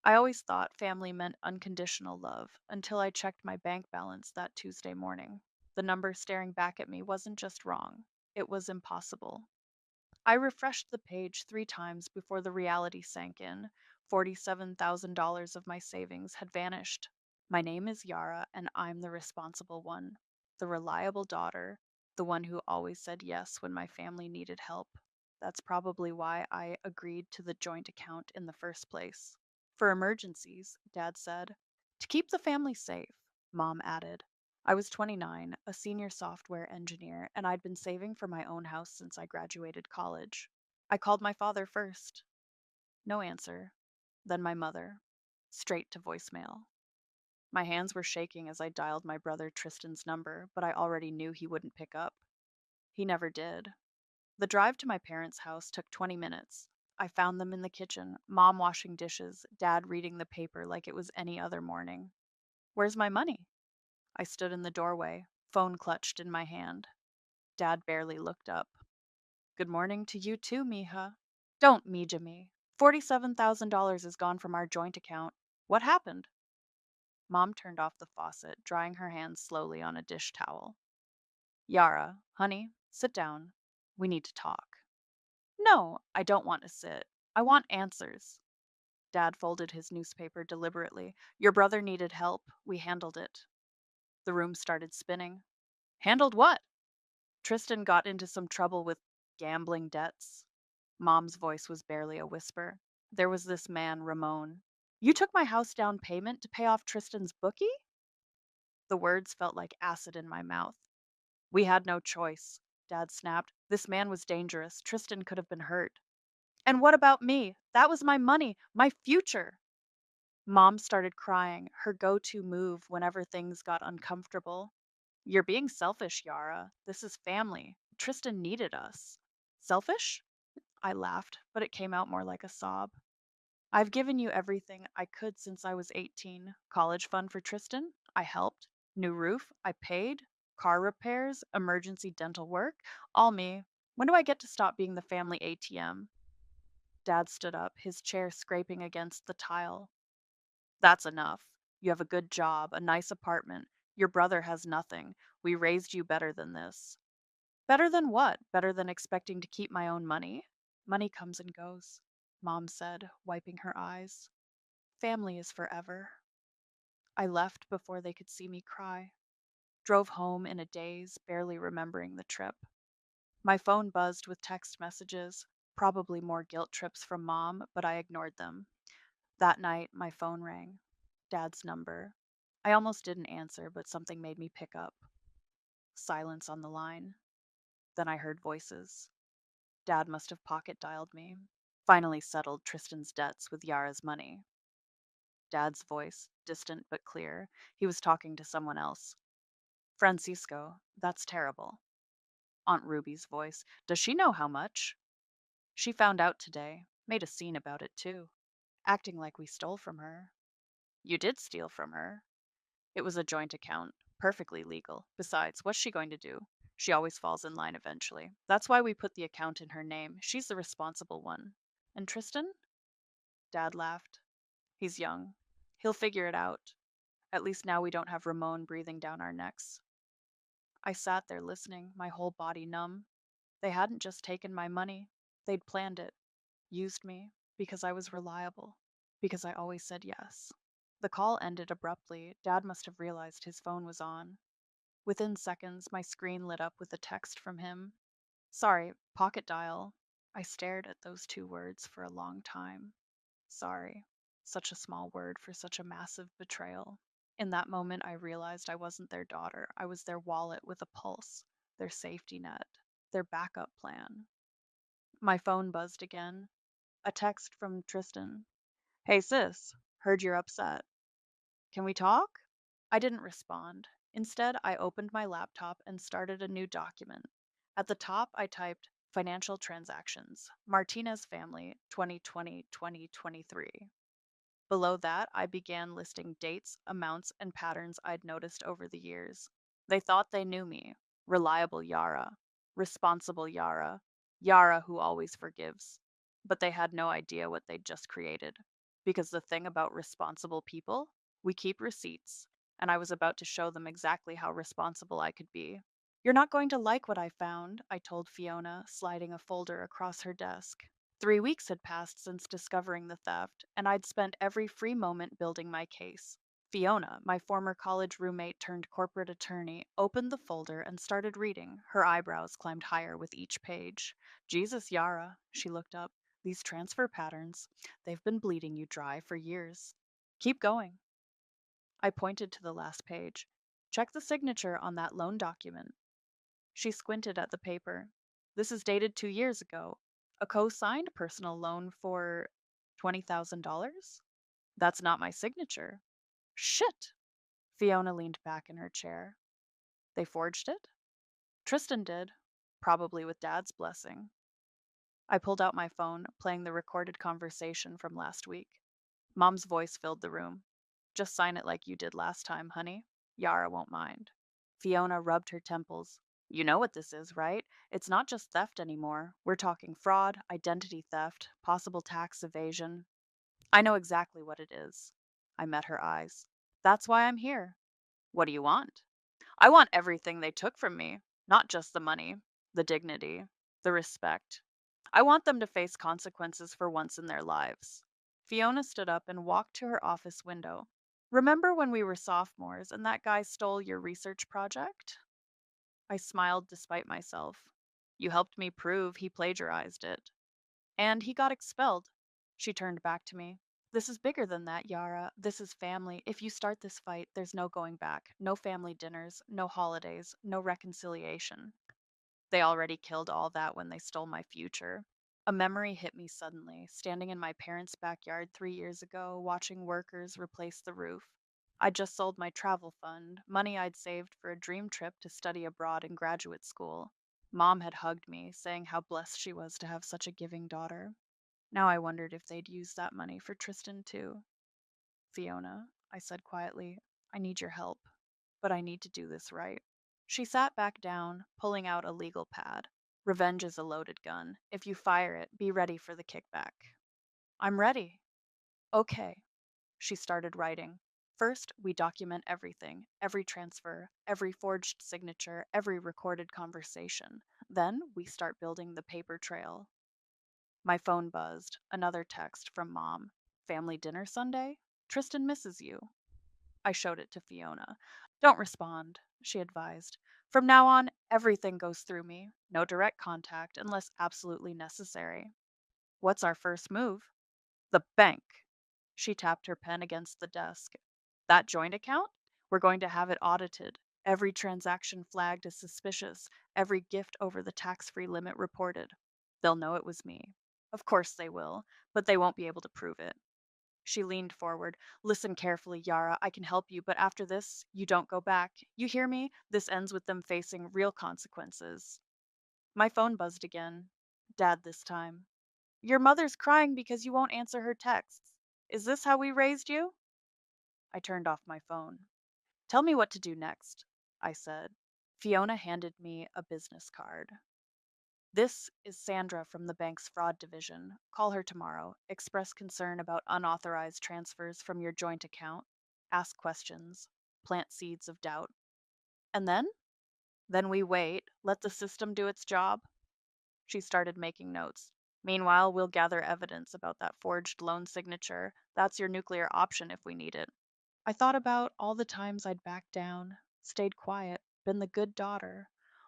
I always thought family meant unconditional love until I checked my bank balance that Tuesday morning. The number staring back at me wasn't just wrong, it was impossible. I refreshed the page 3 times before the reality sank in. $47,000 of my savings had vanished. My name is Yara, and I'm the responsible one. The reliable daughter, the one who always said yes when my family needed help. That's probably why I agreed to the joint account in the first place. For emergencies, Dad said. To keep the family safe, Mom added. I was 29, a senior software engineer, and I'd been saving for my own house since I graduated college. I called my father first. No answer. Then my mother. Straight to voicemail. My hands were shaking as I dialed my brother Tristan's number, but I already knew he wouldn't pick up. He never did. The drive to my parents' house took 20 minutes. I found them in the kitchen, Mom washing dishes, Dad reading the paper like it was any other morning. Where's my money? I stood in the doorway, phone clutched in my hand. Dad barely looked up. Good morning to you too, mija. Don't mija me. $47,000 is gone from our joint account. What happened? Mom turned off the faucet, drying her hands slowly on a dish towel. Yara, honey, sit down. We need to talk. No, I don't want to sit. I want answers. Dad folded his newspaper deliberately. Your brother needed help. We handled it. The room started spinning. Handled what? Tristan got into some trouble with gambling debts. Mom's voice was barely a whisper. There was this man, Ramon. You took my house down payment to pay off Tristan's bookie? The words felt like acid in my mouth. We had no choice, Dad snapped. This man was dangerous. Tristan could have been hurt. And what about me? That was my money, my future. Mom started crying, her go to move whenever things got uncomfortable. You're being selfish, Yara. This is family. Tristan needed us. Selfish? I laughed, but it came out more like a sob. I've given you everything I could since I was 18. College fund for Tristan? I helped. New roof? I paid. Car repairs? Emergency dental work? All me. When do I get to stop being the family ATM? Dad stood up, his chair scraping against the tile. That's enough. You have a good job, a nice apartment. Your brother has nothing. We raised you better than this. Better than what? Better than expecting to keep my own money? Money comes and goes, Mom said, wiping her eyes. Family is forever. I left before they could see me cry. Drove home in a daze, barely remembering the trip. My phone buzzed with text messages, probably more guilt trips from Mom, but I ignored them. That night, my phone rang. Dad's number. I almost didn't answer, but something made me pick up. Silence on the line. Then I heard voices. Dad must have pocket dialed me. Finally settled Tristan's debts with Yara's money. Dad's voice, distant but clear. He was talking to someone else. Francisco, that's terrible. Aunt Ruby's voice. Does she know how much? She found out today. Made a scene about it, too. Acting like we stole from her. You did steal from her. It was a joint account. Perfectly legal. Besides, what's she going to do? She always falls in line eventually. That's why we put the account in her name. She's the responsible one. And Tristan? Dad laughed. He's young. He'll figure it out. At least now we don't have Ramon breathing down our necks. I sat there listening, my whole body numb. They hadn't just taken my money, they'd planned it, used me, because I was reliable, because I always said yes. The call ended abruptly. Dad must have realized his phone was on. Within seconds, my screen lit up with a text from him. Sorry, pocket dial. I stared at those 2 words for a long time. Sorry. Such a small word for such a massive betrayal. In that moment, I realized I wasn't their daughter. I was their wallet with a pulse, their safety net, their backup plan. My phone buzzed again. A text from Tristan. Hey sis, heard you're upset. Can we talk? I didn't respond. Instead, I opened my laptop and started a new document. At the top, I typed financial transactions, Martinez family, 2020 2023. Below that, I began listing dates, amounts, and patterns I'd noticed over the years. They thought they knew me. Reliable Yara. Responsible Yara. Yara who always forgives. But they had no idea what they'd just created. Because the thing about responsible people, we keep receipts, and I was about to show them exactly how responsible I could be. You're not going to like what I found, I told Fiona, sliding a folder across her desk. 3 weeks had passed since discovering the theft, and I'd spent every free moment building my case. Fiona, my former college roommate turned corporate attorney, opened the folder and started reading. Her eyebrows climbed higher with each page. Jesus, Yara, she looked up. These transfer patterns, they've been bleeding you dry for years. Keep going. I pointed to the last page. Check the signature on that loan document. She squinted at the paper. This is dated 2 years ago. A co signed personal loan for $20,000? That's not my signature. Shit! Fiona leaned back in her chair. They forged it? Tristan did, probably with Dad's blessing. I pulled out my phone, playing the recorded conversation from last week. Mom's voice filled the room. Just sign it like you did last time, honey. Yara won't mind. Fiona rubbed her temples. You know what this is, right? It's not just theft anymore. We're talking fraud, identity theft, possible tax evasion. I know exactly what it is. I met her eyes. That's why I'm here. What do you want? I want everything they took from me, not just the money, the dignity, the respect. I want them to face consequences for once in their lives. Fiona stood up and walked to her office window. Remember when we were sophomores and that guy stole your research project? I smiled despite myself. You helped me prove he plagiarized it. And he got expelled. She turned back to me. This is bigger than that, Yara. This is family. If you start this fight, there's no going back. No family dinners, no holidays, no reconciliation. They already killed all that when they stole my future. A memory hit me suddenly, standing in my parents' backyard 3 years ago, watching workers replace the roof. I'd just sold my travel fund, money I'd saved for a dream trip to study abroad in graduate school. Mom had hugged me, saying how blessed she was to have such a giving daughter. Now I wondered if they'd use that money for Tristan too. Fiona, I said quietly, I need your help, but I need to do this right. She sat back down, pulling out a legal pad. Revenge is a loaded gun. If you fire it, be ready for the kickback. I'm ready. Okay. She started writing. First, we document everything, every transfer, every forged signature, every recorded conversation. Then we start building the paper trail. My phone buzzed. Another text from Mom. Family dinner Sunday? Tristan misses you. I showed it to Fiona. Don't respond, she advised. From now on, everything goes through me. No direct contact unless absolutely necessary. What's our first move? The bank. She tapped her pen against the desk. That joint account? We're going to have it audited. Every transaction flagged as suspicious, every gift over the tax free limit reported. They'll know it was me. Of course they will, but they won't be able to prove it. She leaned forward. Listen carefully, Yara. I can help you, but after this, you don't go back. You hear me? This ends with them facing real consequences. My phone buzzed again. Dad this time. Your mother's crying because you won't answer her texts. Is this how we raised you? I turned off my phone. Tell me what to do next, I said. Fiona handed me a business card. This is Sandra from the bank's fraud division. Call her tomorrow. Express concern about unauthorized transfers from your joint account. Ask questions. Plant seeds of doubt. And then? Then we wait, let the system do its job. She started making notes. Meanwhile, we'll gather evidence about that forged loan signature. That's your nuclear option if we need it. I thought about all the times I'd backed down, stayed quiet, been the good daughter,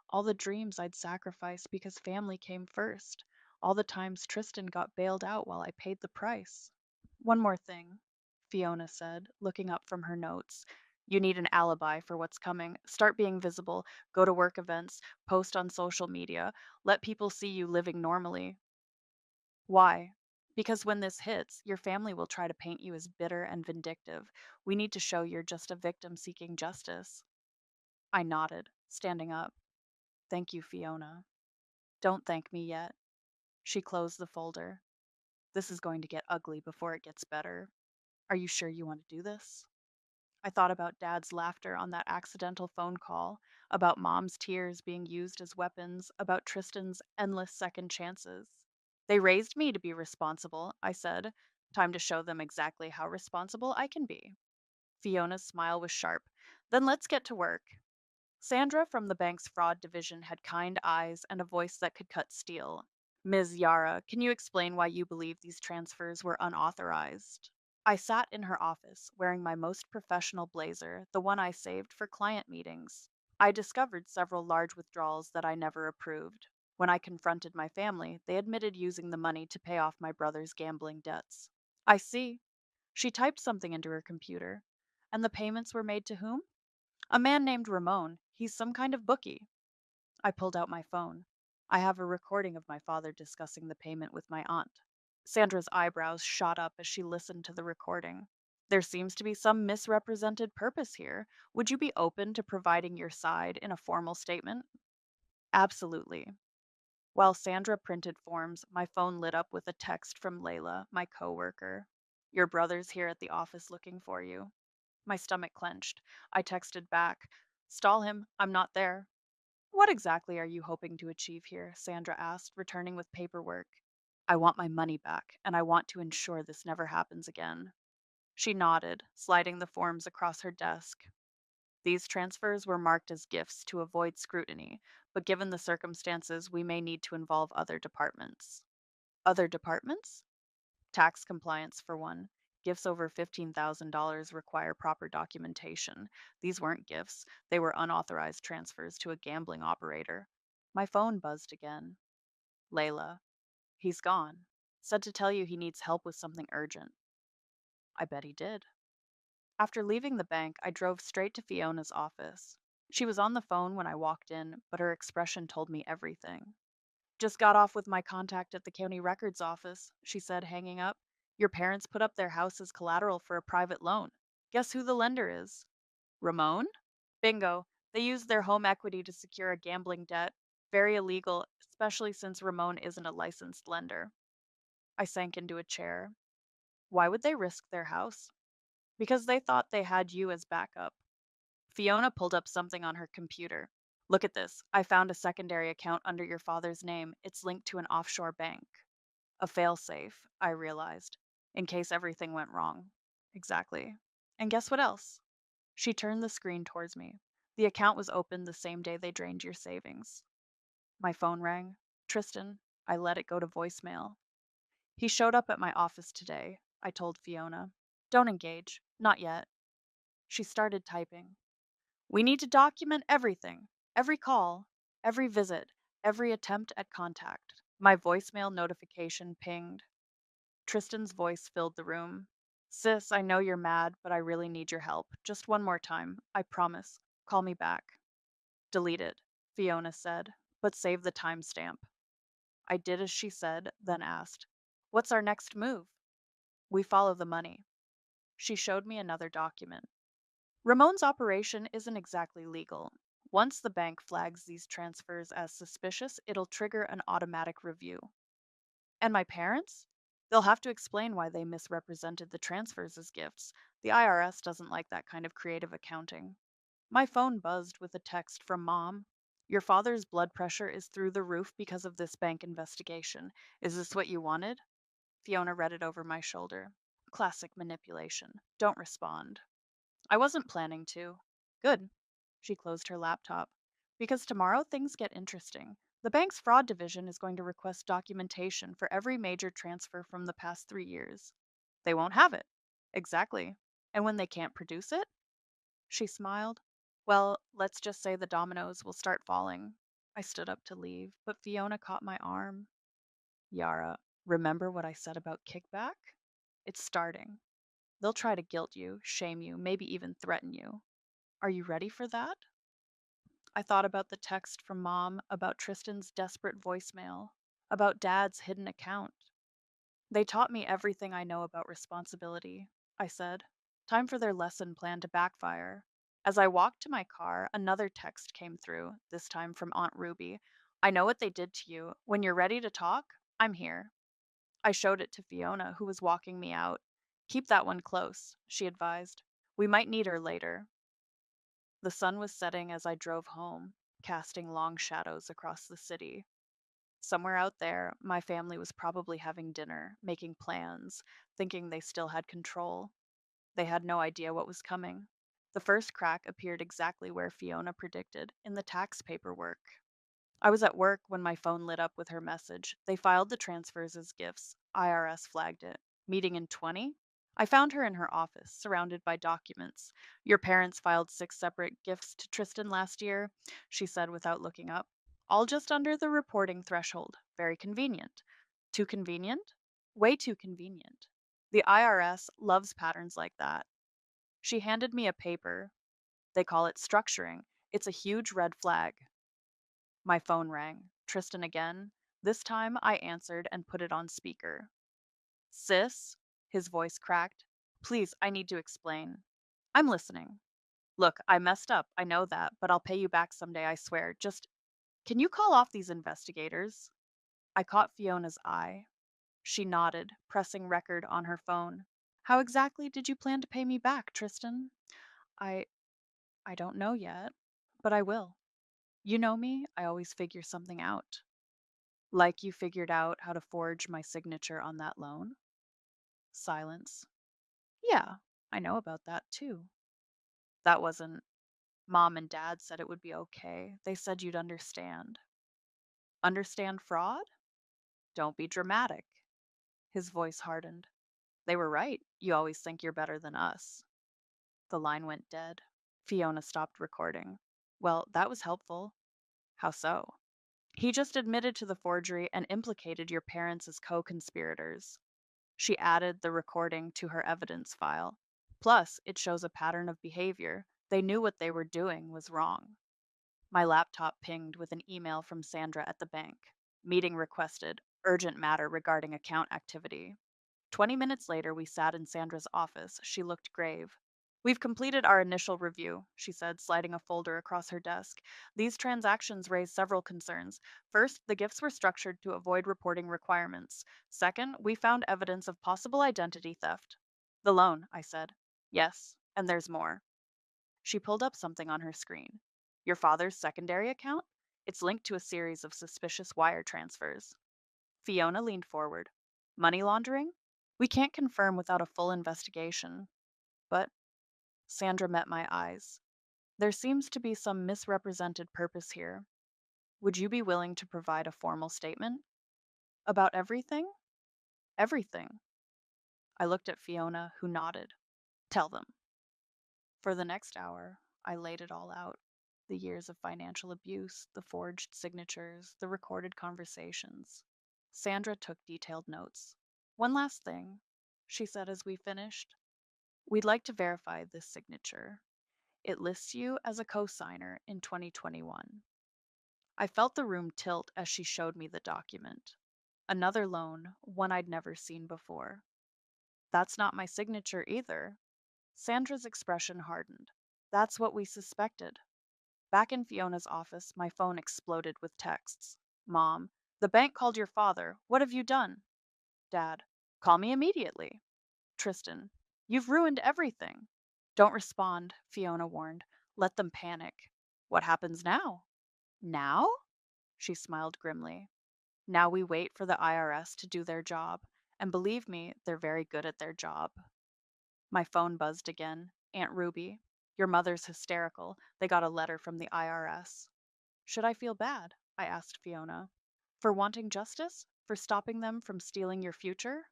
all the dreams I'd sacrificed because family came first, all the times Tristan got bailed out while I paid the price. One more thing, Fiona said, looking up from her notes. You need an alibi for what's coming. Start being visible, go to work events, post on social media, let people see you living normally. Why? Because when this hits, your family will try to paint you as bitter and vindictive. We need to show you're just a victim seeking justice. I nodded, standing up. Thank you, Fiona. Don't thank me yet. She closed the folder. This is going to get ugly before it gets better. Are you sure you want to do this? I thought about Dad's laughter on that accidental phone call, about Mom's tears being used as weapons, about Tristan's endless second chances. They raised me to be responsible, I said. Time to show them exactly how responsible I can be. Fiona's smile was sharp. Then let's get to work. Sandra from the bank's fraud division had kind eyes and a voice that could cut steel. Ms. Yara, can you explain why you believe these transfers were unauthorized? I sat in her office, wearing my most professional blazer, the one I saved for client meetings. I discovered several large withdrawals that I never approved. When I confronted my family, they admitted using the money to pay off my brother's gambling debts. I see. She typed something into her computer. And the payments were made to whom? A man named Ramon. He's some kind of bookie. I pulled out my phone. I have a recording of my father discussing the payment with my aunt. Sandra's eyebrows shot up as she listened to the recording. There seems to be some misrepresented purpose here. Would you be open to providing your side in a formal statement? Absolutely. While Sandra printed forms, my phone lit up with a text from Layla, my coworker. Your brother's here at the office looking for you. My stomach clenched. I texted back, Stall him, I'm not there. What exactly are you hoping to achieve here? Sandra asked, returning with paperwork. I want my money back, and I want to ensure this never happens again. She nodded, sliding the forms across her desk. These transfers were marked as gifts to avoid scrutiny, but given the circumstances, we may need to involve other departments. Other departments? Tax compliance, for one. Gifts over $15,000 require proper documentation. These weren't gifts, they were unauthorized transfers to a gambling operator. My phone buzzed again. Layla. He's gone. Said to tell you he needs help with something urgent. I bet he did. After leaving the bank, I drove straight to Fiona's office. She was on the phone when I walked in, but her expression told me everything. Just got off with my contact at the county records office, she said, hanging up. Your parents put up their house as collateral for a private loan. Guess who the lender is? Ramon? Bingo. They used their home equity to secure a gambling debt. Very illegal, especially since Ramon isn't a licensed lender. I sank into a chair. Why would they risk their house? Because they thought they had you as backup. Fiona pulled up something on her computer. Look at this. I found a secondary account under your father's name. It's linked to an offshore bank. A failsafe, I realized, in case everything went wrong. Exactly. And guess what else? She turned the screen towards me. The account was opened the same day they drained your savings. My phone rang. Tristan. I let it go to voicemail. He showed up at my office today, I told Fiona. Don't engage. Not yet. She started typing. We need to document everything, every call, every visit, every attempt at contact. My voicemail notification pinged. Tristan's voice filled the room. Sis, I know you're mad, but I really need your help. Just one more time. I promise. Call me back. Delete it, Fiona said, but save the timestamp. I did as she said, then asked, What's our next move? We follow the money. She showed me another document. Ramon's operation isn't exactly legal. Once the bank flags these transfers as suspicious, it'll trigger an automatic review. And my parents? They'll have to explain why they misrepresented the transfers as gifts. The IRS doesn't like that kind of creative accounting. My phone buzzed with a text from Mom. Your father's blood pressure is through the roof because of this bank investigation. Is this what you wanted? Fiona read it over my shoulder. Classic manipulation. Don't respond. I wasn't planning to. Good. She closed her laptop. Because tomorrow things get interesting. The bank's fraud division is going to request documentation for every major transfer from the past 3 years. They won't have it. Exactly. And when they can't produce it? She smiled. Well, let's just say the dominoes will start falling. I stood up to leave, but Fiona caught my arm. Yara, remember what I said about kickback? It's starting. They'll try to guilt you, shame you, maybe even threaten you. Are you ready for that? I thought about the text from Mom, about Tristan's desperate voicemail, about Dad's hidden account. They taught me everything I know about responsibility, I said. Time for their lesson plan to backfire. As I walked to my car, another text came through, this time from Aunt Ruby. I know what they did to you. When you're ready to talk, I'm here. I showed it to Fiona, who was walking me out. Keep that one close, she advised. We might need her later. The sun was setting as I drove home, casting long shadows across the city. Somewhere out there, my family was probably having dinner, making plans, thinking they still had control. They had no idea what was coming. The first crack appeared exactly where Fiona predicted, in the tax paperwork. I was at work when my phone lit up with her message. They filed the transfers as gifts. IRS flagged it. Meeting in 20? I found her in her office, surrounded by documents. Your parents filed 6 separate gifts to Tristan last year, she said without looking up. All just under the reporting threshold. Very convenient. Too convenient? Way too convenient. The IRS loves patterns like that. She handed me a paper. They call it structuring. It's a huge red flag. My phone rang. Tristan again. This time I answered and put it on speaker. Sis, his voice cracked. Please, I need to explain. I'm listening. Look, I messed up. I know that, but I'll pay you back someday, I swear. Just, can you call off these investigators? I caught Fiona's eye. She nodded, pressing record on her phone. How exactly did you plan to pay me back, Tristan? I I don't know yet, but I will. You know me, I always figure something out. Like you figured out how to forge my signature on that loan? Silence. Yeah, I know about that too. That wasn't. Mom and Dad said it would be okay. They said you'd understand. Understand fraud? Don't be dramatic. His voice hardened. They were right. You always think you're better than us. The line went dead. Fiona stopped recording. Well, that was helpful. How so? He just admitted to the forgery and implicated your parents as co conspirators. She added the recording to her evidence file. Plus, it shows a pattern of behavior. They knew what they were doing was wrong. My laptop pinged with an email from Sandra at the bank. Meeting requested. Urgent matter regarding account activity. 20 minutes later, we sat in Sandra's office. She looked grave. We've completed our initial review, she said, sliding a folder across her desk. These transactions raise several concerns. First, the gifts were structured to avoid reporting requirements. Second, we found evidence of possible identity theft. The loan, I said. Yes, and there's more. She pulled up something on her screen. Your father's secondary account? It's linked to a series of suspicious wire transfers. Fiona leaned forward. Money laundering? We can't confirm without a full investigation. But Sandra met my eyes. There seems to be some misrepresented purpose here. Would you be willing to provide a formal statement? About everything? Everything. I looked at Fiona, who nodded. Tell them. For the next hour, I laid it all out. The years of financial abuse, the forged signatures, the recorded conversations. Sandra took detailed notes. One last thing, she said as we finished. We'd like to verify this signature. It lists you as a co-signer in 2021. I felt the room tilt as she showed me the document. Another loan, one I'd never seen before. That's not my signature either. Sandra's expression hardened. That's what we suspected. Back in Fiona's office, my phone exploded with texts. Mom, the bank called your father. What have you done? Dad, call me immediately. Tristan, you've ruined everything. Don't respond, Fiona warned. Let them panic. What happens now? Now? She smiled grimly. Now we wait for the IRS to do their job. And believe me, they're very good at their job. My phone buzzed again. Aunt Ruby, your mother's hysterical. They got a letter from the IRS. Should I feel bad? I asked Fiona. For wanting justice? For stopping them from stealing your future?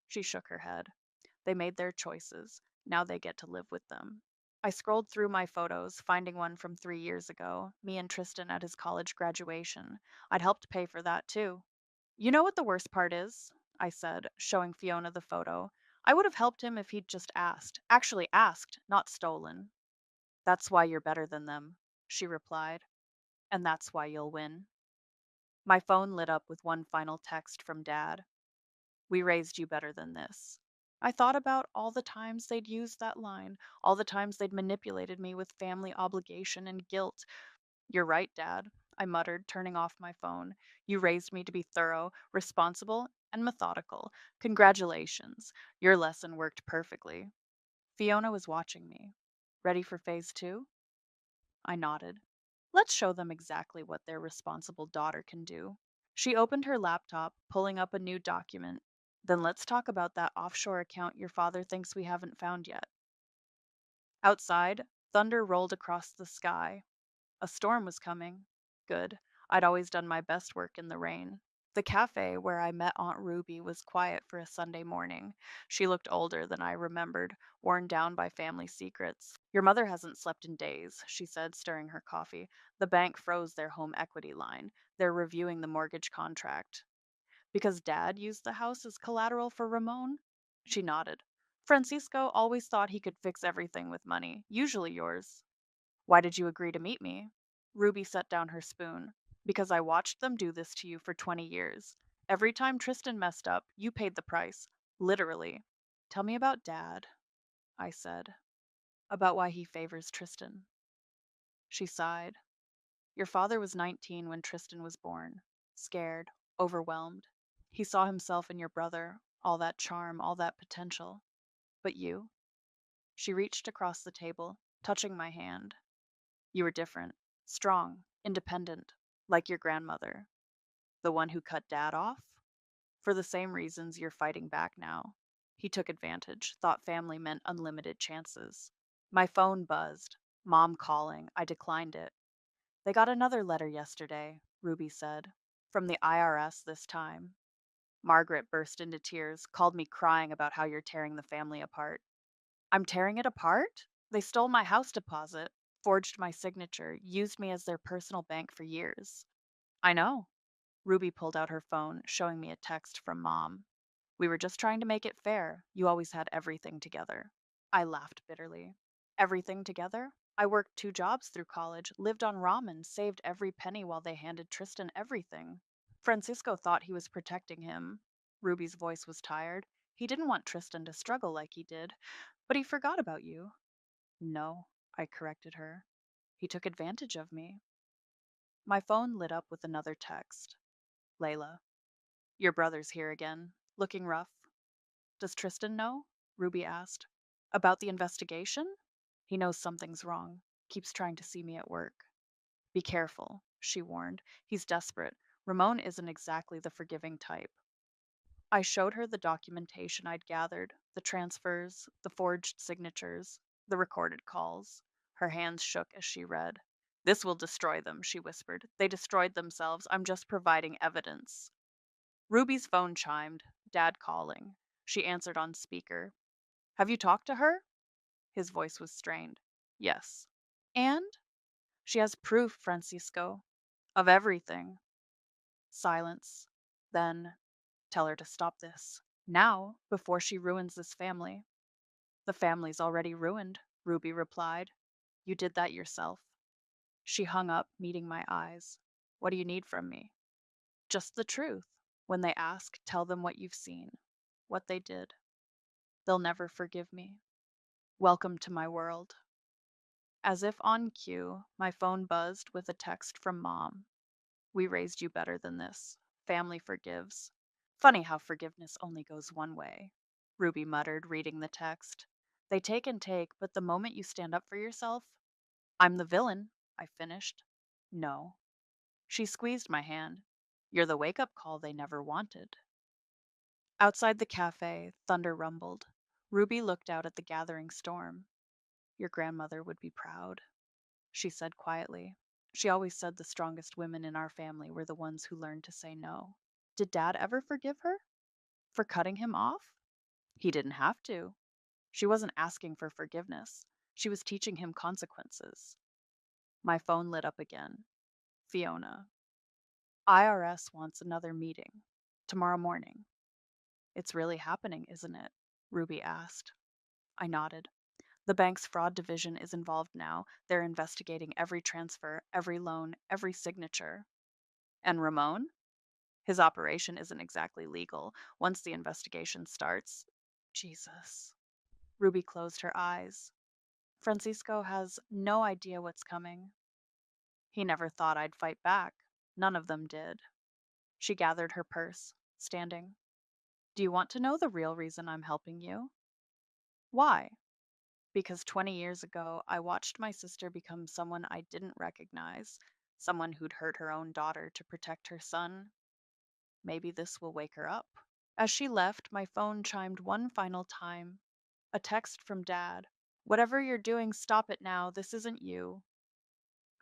She shook her head. They made their choices. Now they get to live with them. I scrolled through my photos, finding one from 3 years ago, me and Tristan at his college graduation. I'd helped pay for that too. You know what the worst part is? I said, showing Fiona the photo. I would have helped him if he'd just asked. Actually asked, not stolen. That's why you're better than them, she replied. And that's why you'll win. My phone lit up with one final text from Dad. We raised you better than this. I thought about all the times they'd used that line, all the times they'd manipulated me with family obligation and guilt. You're right, Dad, I muttered, turning off my phone. You raised me to be thorough, responsible, and methodical. Congratulations. Your lesson worked perfectly. Fiona was watching me. Ready for phase 2? I nodded. Let's show them exactly what their responsible daughter can do. She opened her laptop, pulling up a new document. Then let's talk about that offshore account your father thinks we haven't found yet. Outside, thunder rolled across the sky. A storm was coming. Good. I'd always done my best work in the rain. The cafe where I met Aunt Ruby was quiet for a Sunday morning. She looked older than I remembered, worn down by family secrets. Your mother hasn't slept in days, she said, stirring her coffee. The bank froze their home equity line. They're reviewing the mortgage contract. Because Dad used the house as collateral for Ramon? She nodded. Francisco always thought he could fix everything with money, usually yours. Why did you agree to meet me? Ruby set down her spoon. Because I watched them do this to you for 20 years. Every time Tristan messed up, you paid the price. Literally. Tell me about Dad, I said. About why he favors Tristan. She sighed. Your father was 19 when Tristan was born. Scared, overwhelmed. He saw himself in your brother, all that charm, all that potential. But you? She reached across the table, touching my hand. You were different, strong, independent, like your grandmother. The one who cut Dad off? For the same reasons you're fighting back now. He took advantage, thought family meant unlimited chances. My phone buzzed. Mom calling. I declined it. They got another letter yesterday, Ruby said. From the IRS this time. Margaret burst into tears, called me crying about how you're tearing the family apart. I'm tearing it apart? They stole my house deposit, forged my signature, used me as their personal bank for years. I know. Ruby pulled out her phone, showing me a text from Mom. We were just trying to make it fair. You always had everything together. I laughed bitterly. Everything together? I worked 2 jobs through college, lived on ramen, saved every penny while they handed Tristan everything. Francisco thought he was protecting him. Ruby's voice was tired. He didn't want Tristan to struggle like he did, but he forgot about you. No, I corrected her. He took advantage of me. My phone lit up with another text. Layla, your brother's here again, looking rough. Does Tristan know? Ruby asked. About the investigation? He knows something's wrong. Keeps trying to see me at work. Be careful, she warned. He's desperate. Ramon isn't exactly the forgiving type. I showed her the documentation I'd gathered, the transfers, the forged signatures, the recorded calls. Her hands shook as she read. This will destroy them, she whispered. They destroyed themselves. I'm just providing evidence. Ruby's phone chimed, Dad calling. She answered on speaker. Have you talked to her? His voice was strained. Yes. And? She has proof, Francisco. Of everything. Silence. Then, tell her to stop this. Now, before she ruins this family. The family's already ruined, Ruby replied. You did that yourself. She hung up, meeting my eyes. What do you need from me? Just the truth. When they ask, tell them what you've seen, what they did. They'll never forgive me. Welcome to my world. As if on cue, my phone buzzed with a text from Mom. We raised you better than this. Family forgives. Funny how forgiveness only goes one way. Ruby muttered, reading the text. They take and take, but the moment you stand up for yourself, I'm the villain, I finished. No. She squeezed my hand. You're the wake up call they never wanted. Outside the cafe, thunder rumbled. Ruby looked out at the gathering storm. Your grandmother would be proud, she said quietly. She always said the strongest women in our family were the ones who learned to say no. Did Dad ever forgive her? For cutting him off? He didn't have to. She wasn't asking for forgiveness. She was teaching him consequences. My phone lit up again. Fiona. IRS wants another meeting. Tomorrow morning. It's really happening, isn't it? Ruby asked. I nodded. The bank's fraud division is involved now. They're investigating every transfer, every loan, every signature. And Ramon? His operation isn't exactly legal. Once the investigation starts. Jesus. Ruby closed her eyes. Francisco has no idea what's coming. He never thought I'd fight back. None of them did. She gathered her purse, standing. Do you want to know the real reason I'm helping you? Why? Because 20 years ago, I watched my sister become someone I didn't recognize, someone who'd hurt her own daughter to protect her son. Maybe this will wake her up. As she left, my phone chimed one final time. A text from Dad. Whatever you're doing, stop it now. This isn't you.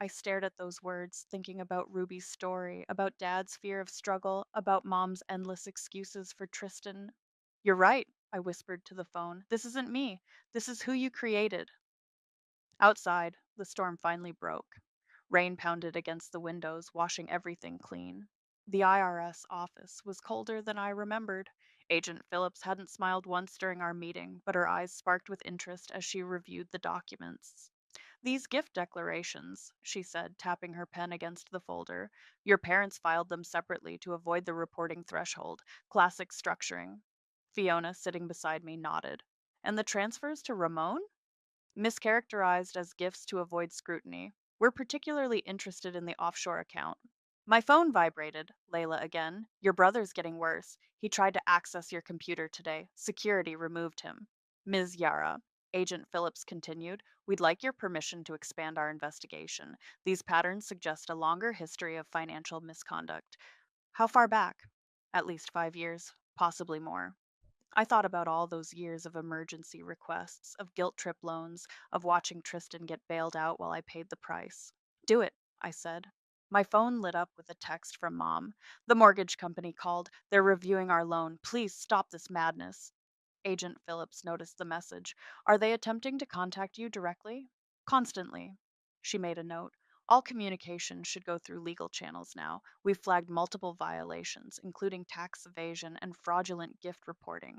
I stared at those words, thinking about Ruby's story, about Dad's fear of struggle, about Mom's endless excuses for Tristan. You're right, I whispered to the phone. This isn't me. This is who you created. Outside, the storm finally broke. Rain pounded against the windows, washing everything clean. The IRS office was colder than I remembered. Agent Phillips hadn't smiled once during our meeting, but her eyes sparked with interest as she reviewed the documents. These gift declarations, she said, tapping her pen against the folder. Your parents filed them separately to avoid the reporting threshold. Classic structuring. Fiona, sitting beside me, nodded. And the transfers to Ramon? Mischaracterized as gifts to avoid scrutiny. We're particularly interested in the offshore account. My phone vibrated, Layla again. Your brother's getting worse. He tried to access your computer today. Security removed him. Ms. Yara, Agent Phillips continued, we'd like your permission to expand our investigation. These patterns suggest a longer history of financial misconduct. How far back? At least 5 years, possibly more. I thought about all those years of emergency requests, of guilt trip loans, of watching Tristan get bailed out while I paid the price. Do it, I said. My phone lit up with a text from Mom. The mortgage company called. They're reviewing our loan. Please stop this madness. Agent Phillips noticed the message. Are they attempting to contact you directly? Constantly. She made a note. All communication should go through legal channels now. We've flagged multiple violations, including tax evasion and fraudulent gift reporting.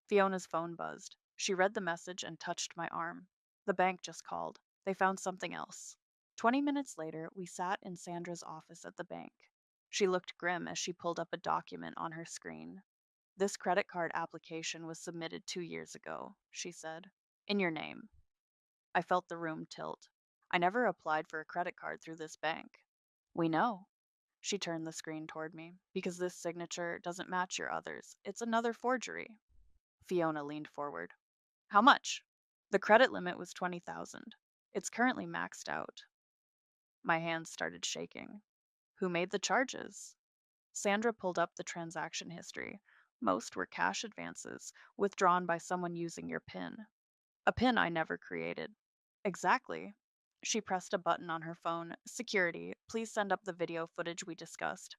Fiona's phone buzzed. She read the message and touched my arm. The bank just called. They found something else. 20 minutes later, we sat in Sandra's office at the bank. She looked grim as she pulled up a document on her screen. This credit card application was submitted 2 years ago, she said. In your name. I felt the room tilt. I never applied for a credit card through this bank. We know. She turned the screen toward me. Because this signature doesn't match your others. It's another forgery. Fiona leaned forward. How much? The credit limit was 20,000. It's currently maxed out. My hands started shaking. Who made the charges? Sandra pulled up the transaction history. Most were cash advances, withdrawn by someone using your PIN. A PIN I never created. Exactly. She pressed a button on her phone. Security, please send up the video footage we discussed.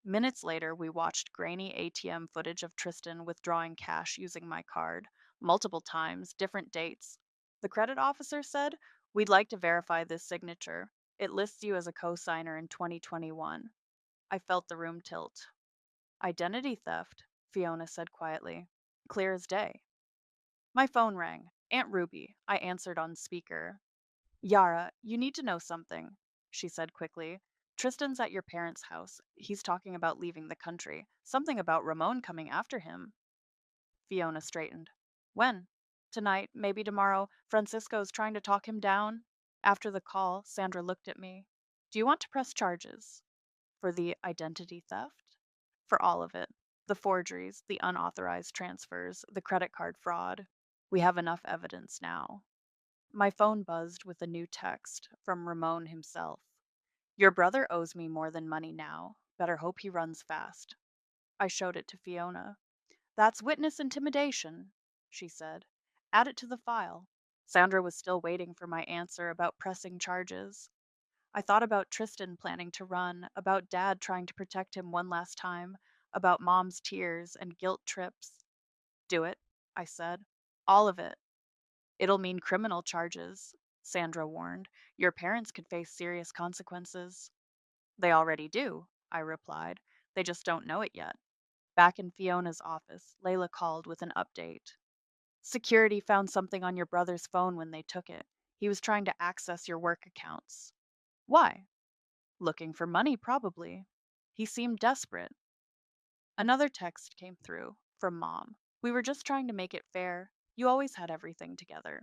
Minutes later, we watched grainy ATM footage of Tristan withdrawing cash using my card. Multiple times, different dates. The credit officer said, we'd like to verify this signature. It lists you as a co-signer in 2021. I felt the room tilt. Identity theft, Fiona said quietly. Clear as day. My phone rang. Aunt Ruby. I answered on speaker. Yara, you need to know something, she said quickly. Tristan's at your parents' house. He's talking about leaving the country. Something about Ramon coming after him. Fiona straightened. When? Tonight, maybe tomorrow. Francisco's trying to talk him down. After the call, Sandra looked at me. Do you want to press charges? For the identity theft? For all of it. The forgeries, the unauthorized transfers, the credit card fraud. We have enough evidence now. My phone buzzed with a new text from Ramon himself. Your brother owes me more than money now. Better hope he runs fast. I showed it to Fiona. That's witness intimidation, she said. Add it to the file. Sandra was still waiting for my answer about pressing charges. I thought about Tristan planning to run, about Dad trying to protect him one last time, about Mom's tears and guilt trips. Do it, I said. All of it. It'll mean criminal charges, Sandra warned. Your parents could face serious consequences. They already do, I replied. They just don't know it yet. Back in Fiona's office, Layla called with an update. Security found something on your brother's phone when they took it. He was trying to access your work accounts. Why? Looking for money, probably. He seemed desperate. Another text came through from Mom. We were just trying to make it fair. You always had everything together.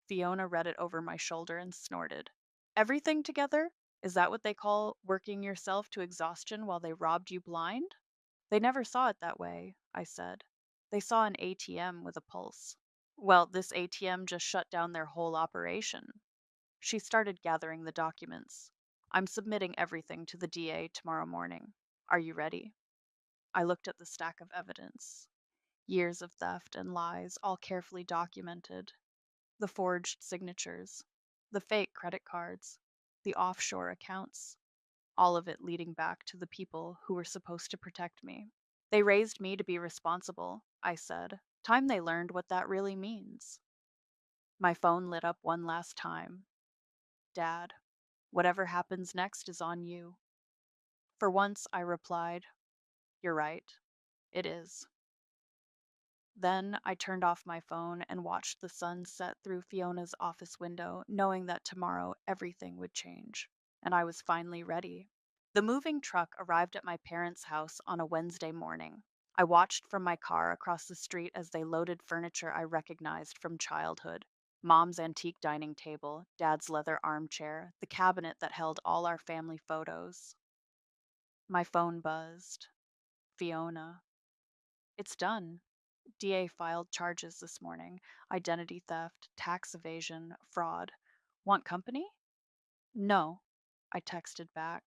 Fiona read it over my shoulder and snorted. Everything together? Is that what they call working yourself to exhaustion while they robbed you blind? They never saw it that way, I said. They saw an ATM with a pulse. Well, this ATM just shut down their whole operation. She started gathering the documents. I'm submitting everything to the DA tomorrow morning. Are you ready? I looked at the stack of evidence. Years of theft and lies, all carefully documented. The forged signatures, the fake credit cards, the offshore accounts, all of it leading back to the people who were supposed to protect me. They raised me to be responsible, I said. Time they learned what that really means. My phone lit up one last time. Dad, whatever happens next is on you. For once, I replied, You're right. It is. Then I turned off my phone and watched the sun set through Fiona's office window, knowing that tomorrow everything would change. And I was finally ready. The moving truck arrived at my parents' house on a Wednesday morning. I watched from my car across the street as they loaded furniture I recognized from childhood. Mom's antique dining table, Dad's leather armchair, the cabinet that held all our family photos. My phone buzzed. Fiona. It's done. DA filed charges this morning: identity theft, tax evasion, fraud. Want company? No, I texted back.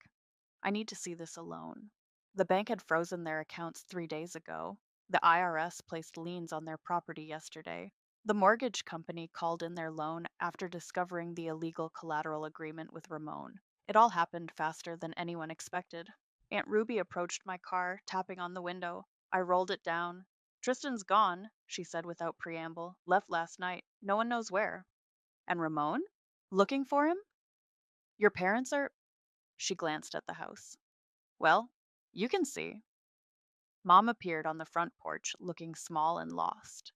I need to see this alone. The bank had frozen their accounts 3 days ago. The IRS placed liens on their property yesterday. The mortgage company called in their loan after discovering the illegal collateral agreement with Ramon. It all happened faster than anyone expected. Aunt Ruby approached my car, tapping on the window. I rolled it down. Tristan's gone, she said without preamble. Left last night. No one knows where. And Ramon? Looking for him? Your parents are. She glanced at the house. Well, you can see. Mom appeared on the front porch, looking small and lost.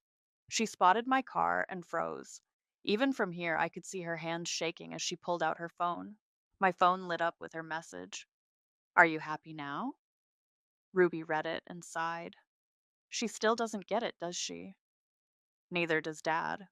She spotted my car and froze. Even from here, I could see her hands shaking as she pulled out her phone. My phone lit up with her message. Are you happy now? Ruby read it and sighed. She still doesn't get it, does she? Neither does Dad.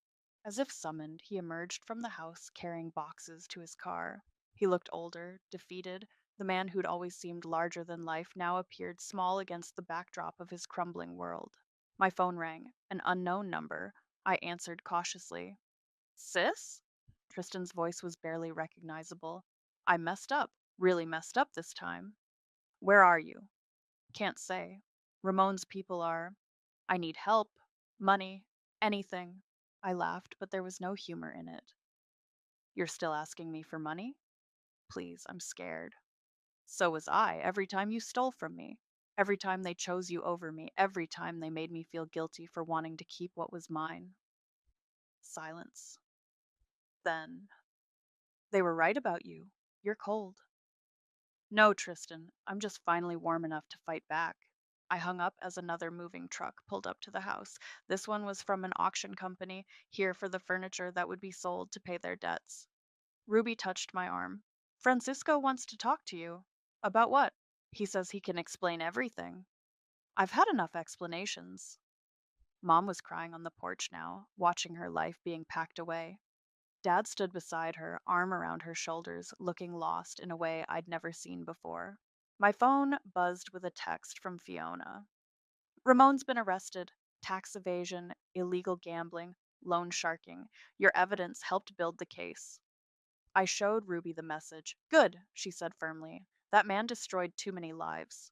As if summoned, he emerged from the house carrying boxes to his car. He looked older, defeated. The man who'd always seemed larger than life now appeared small against the backdrop of his crumbling world. My phone rang, an unknown number. I answered cautiously. Sis? Tristan's voice was barely recognizable. I messed up, really messed up this time. Where are you? Can't say. Ramon's people are. I need help, money, anything. I laughed, but there was no humor in it. You're still asking me for money? Please, I'm scared. So was I every time you stole from me. Every time they chose you over me. Every time they made me feel guilty for wanting to keep what was mine. Silence. Then, they were right about you. You're cold. No, Tristan, I'm just finally warm enough to fight back. I hung up as another moving truck pulled up to the house. This one was from an auction company, here for the furniture that would be sold to pay their debts. Ruby touched my arm. Francisco wants to talk to you. About what? He says he can explain everything. I've had enough explanations. Mom was crying on the porch now, watching her life being packed away. Dad stood beside her, arm around her shoulders, looking lost in a way I'd never seen before. My phone buzzed with a text from Fiona. Ramon's been arrested. Tax evasion, illegal gambling, loan sharking. Your evidence helped build the case. I showed Ruby the message. Good, she said firmly. That man destroyed too many lives.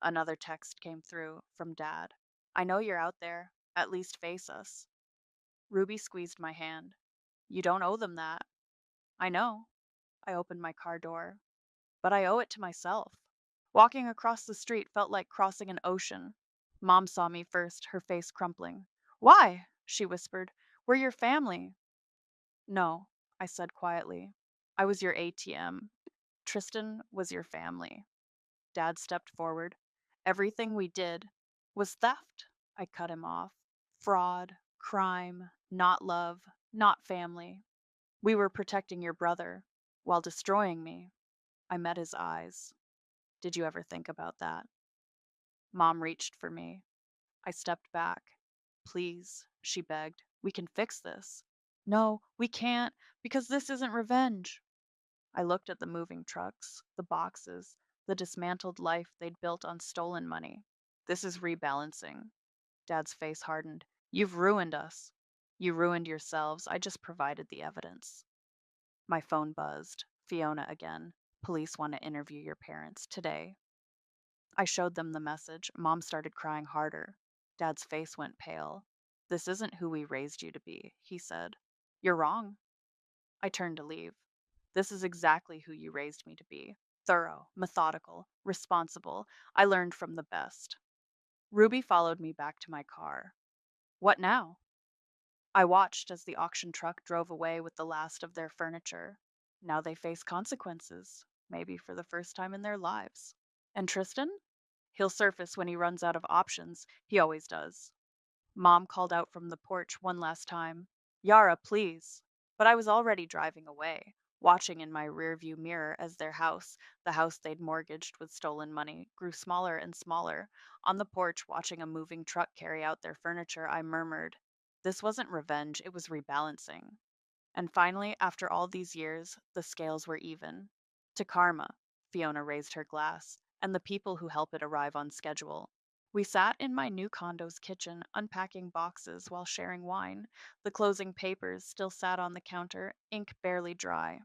Another text came through from Dad. I know you're out there. At least face us. Ruby squeezed my hand. You don't owe them that. I know. I opened my car door. But I owe it to myself. Walking across the street felt like crossing an ocean. Mom saw me first, her face crumpling. Why? She whispered. We're your family. No, I said quietly. I was your ATM. Tristan was your family. Dad stepped forward. Everything we did was theft. I cut him off. Fraud, crime, not love, not family. We were protecting your brother while destroying me. I met his eyes. Did you ever think about that? Mom reached for me. I stepped back. Please, she begged. We can fix this. No, we can't, because this isn't revenge. I looked at the moving trucks, the boxes, the dismantled life they'd built on stolen money. This is rebalancing. Dad's face hardened. You've ruined us. You ruined yourselves. I just provided the evidence. My phone buzzed. Fiona again. Police want to interview your parents today. I showed them the message. Mom started crying harder. Dad's face went pale. This isn't who we raised you to be, he said. You're wrong. I turned to leave. This is exactly who you raised me to be. Thorough, methodical, responsible. I learned from the best. Ruby followed me back to my car. What now? I watched as the auction truck drove away with the last of their furniture. Now they face consequences, maybe for the first time in their lives. And Tristan? He'll surface when he runs out of options. He always does. Mom called out from the porch one last time, Yara, please. But I was already driving away, watching in my rearview mirror as their house, the house they'd mortgaged with stolen money, grew smaller and smaller. On the porch, watching a moving truck carry out their furniture, I murmured, this wasn't revenge, it was rebalancing. And finally, after all these years, the scales were even. To karma, Fiona raised her glass, and the people who help it arrive on schedule. We sat in my new condo's kitchen, unpacking boxes while sharing wine. The closing papers still sat on the counter, ink barely dry.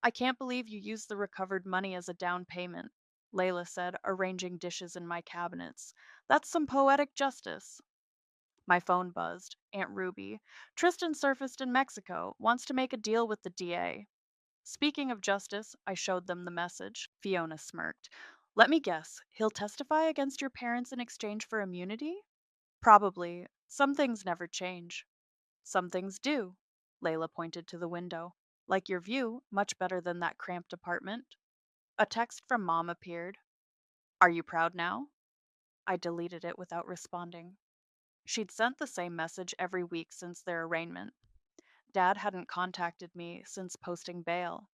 I can't believe you used the recovered money as a down payment, Layla said, arranging dishes in my cabinets. That's some poetic justice. My phone buzzed. Aunt Ruby. Tristan surfaced in Mexico, wants to make a deal with the DA. Speaking of justice, I showed them the message. Fiona smirked. Let me guess, he'll testify against your parents in exchange for immunity? Probably. Some things never change. Some things do. Layla pointed to the window. Like your view, much better than that cramped apartment. A text from Mom appeared. Are you proud now? I deleted it without responding. She'd sent the same message every week since their arraignment. Dad hadn't contacted me since posting bail.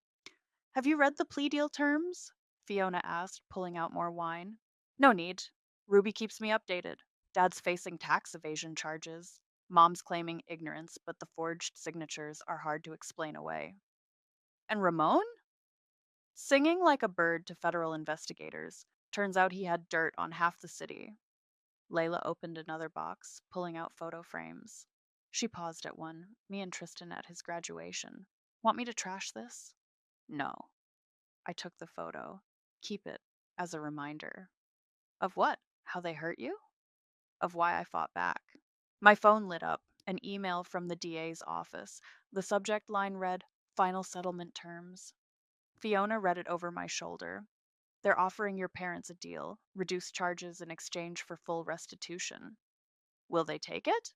Have you read the plea deal terms? Fiona asked, pulling out more wine. No need. Ruby keeps me updated. Dad's facing tax evasion charges. Mom's claiming ignorance, but the forged signatures are hard to explain away. And Ramon? Singing like a bird to federal investigators. Turns out he had dirt on half the city. Layla opened another box, pulling out photo frames. She paused at one, me and Tristan at his graduation. Want me to trash this? No. I took the photo. Keep it as a reminder. Of what? How they hurt you? Of why I fought back. My phone lit up, an email from the DA's office. The subject line read, Final settlement terms. Fiona read it over my shoulder. They're offering your parents a deal, reduced charges in exchange for full restitution. Will they take it?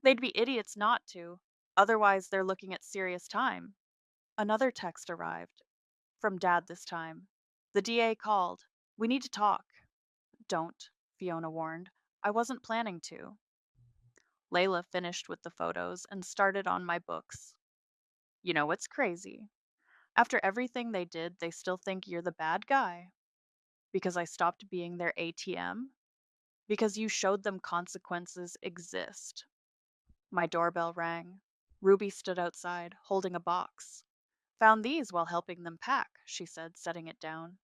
They'd be idiots not to. Otherwise, they're looking at serious time. Another text arrived. From Dad this time. The DA called. We need to talk. Don't, Fiona warned. I wasn't planning to. Layla finished with the photos and started on my books. You know what's crazy? After everything they did, they still think you're the bad guy. Because I stopped being their ATM? Because you showed them consequences exist. My doorbell rang. Ruby stood outside, holding a box. Found these while helping them pack, she said, setting it down.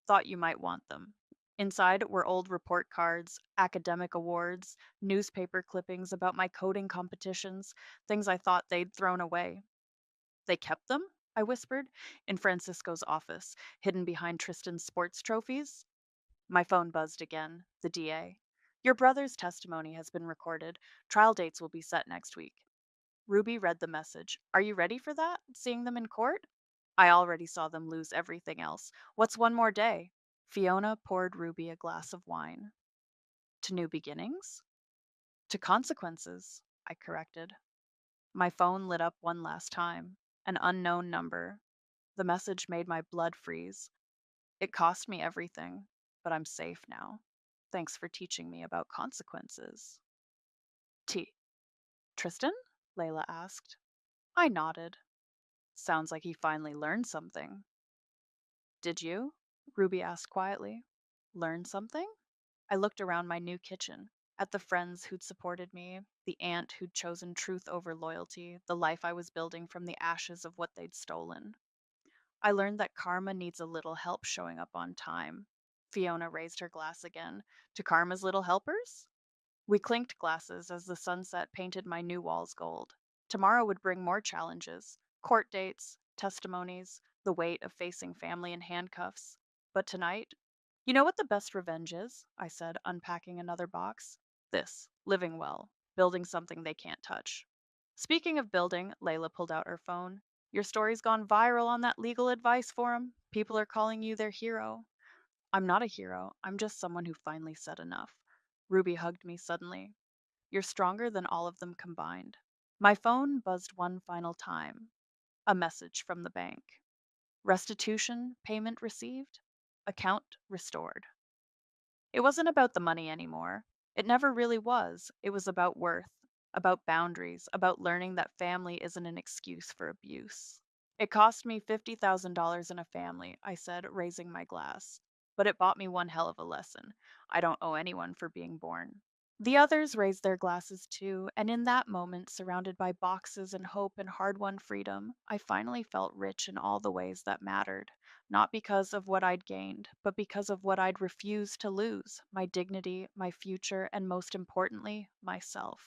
Thought you might want them. Inside were old report cards, academic awards, newspaper clippings about my coding competitions, things I thought they'd thrown away. They kept them? I whispered, in Francisco's office, hidden behind Tristan's sports trophies. My phone buzzed again. The DA. Your brother's testimony has been recorded. Trial dates will be set next week. Ruby read the message. Are you ready for that? Seeing them in court? I already saw them lose everything else. What's one more day? Fiona poured Ruby a glass of wine. To new beginnings? To consequences, I corrected. My phone lit up one last time. An unknown number. The message made my blood freeze. It cost me everything, but I'm safe now. Thanks for teaching me about consequences. T. Tristan? Layla asked. I nodded. Sounds like he finally learned something. Did you? Ruby asked quietly. Learn something? I looked around my new kitchen, at the friends who'd supported me, the aunt who'd chosen truth over loyalty, the life I was building from the ashes of what they'd stolen. I learned that karma needs a little help showing up on time. Fiona raised her glass again. To karma's little helpers? We clinked glasses as the sunset painted my new walls gold. Tomorrow would bring more challenges court dates, testimonies, the weight of facing family in handcuffs. But tonight, You know what the best revenge is? I said, unpacking another box. This, living well, building something they can't touch. Speaking of building, Layla pulled out her phone. Your story's gone viral on that legal advice forum. People are calling you their hero. I'm not a hero. I'm just someone who finally said enough. Ruby hugged me suddenly. You're stronger than all of them combined. My phone buzzed one final time. A message from the bank. Restitution payment received. Account restored. It wasn't about the money anymore. It never really was. It was about worth, about boundaries, about learning that family isn't an excuse for abuse. It cost me $50,000 in a family, I said, raising my glass. But it bought me one hell of a lesson. I don't owe anyone for being born. The others raised their glasses too, and in that moment, surrounded by boxes and hope and hard won freedom, I finally felt rich in all the ways that mattered. Not because of what I'd gained, but because of what I'd refused to lose my dignity, my future, and most importantly, myself.